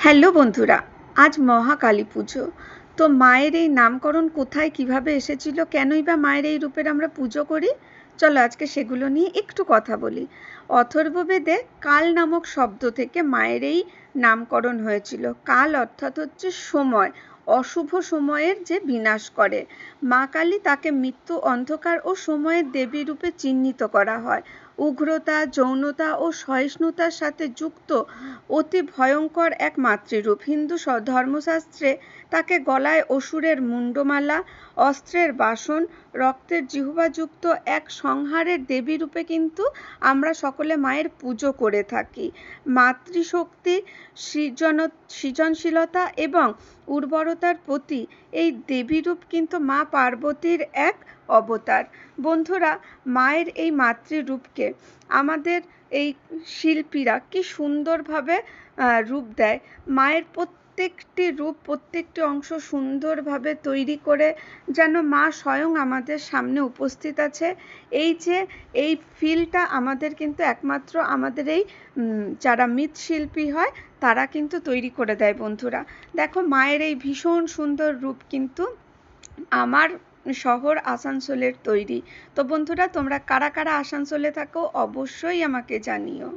Hello বন্ধুরা, আজ মহাকালী পুজো। তো মায়ের এই নামকরণ কোথায় কিভাবে এসেছিল, কেনই বা মায়ের এই রূপের আমরা পুজো করি, চলো আজকে সেগুলো নিয়ে একটু কথা বলি। অথর্ববেদে কাল নামক শব্দ থেকে মায়ের এই নামকরণ হয়েছিল। কাল অর্থাৎ হচ্ছে সময়, অশুভ সময়ের যে বিনাশ করে। মা কালী তাকে মৃত্যু, অন্ধকার ও সময়ের দেবী রূপে চিহ্নিত করা হয়। উগ্রতা, যৌনতা ও সহিষ্ণুতার সাথে যুক্ত অতি ভয়ঙ্কর এক মাতৃরূপ। হিন্দু ধর্মশাস্ত্রে তাকে গলায় অসুরের মুন্ডমালা, অস্ত্রের বাসন, রক্তের জিহ্বাযুক্ত এক সংহারের দেবী রূপে কিন্তু আমরা সকলে মায়ের পুজো করে থাকি। মাতৃশক্তি, সৃজনশীলতা এবং উর্বরতার প্রতি এই দেবী রূপ কিন্তু মা পার্বতীর এক অবতার। বন্ধুরা, মায়ের এই মাতৃরূপকে আমাদের এই শিল্পীরা কি সুন্দরভাবে রূপ দেয়। মায়ের প্রত্যেকটি রূপ, প্রত্যেকটি অংশ সুন্দরভাবে তৈরি করে যেন মা স্বয়ং আমাদের সামনে উপস্থিত আছে। এই ফিলটা আমাদের কিন্তু একমাত্র আমাদের এই যারা মৃৎশিল্পী হয় তারা কিন্তু তৈরি করে দেয়। বন্ধুরা দেখো, মায়ের এই ভীষণ সুন্দর রূপ কিন্তু আমার শহর আসানসোলের তৈরি। তো বন্ধুরা, তোমরা কারা কারা আসানসোলে থাকো অবশ্যই আমাকে জানিও।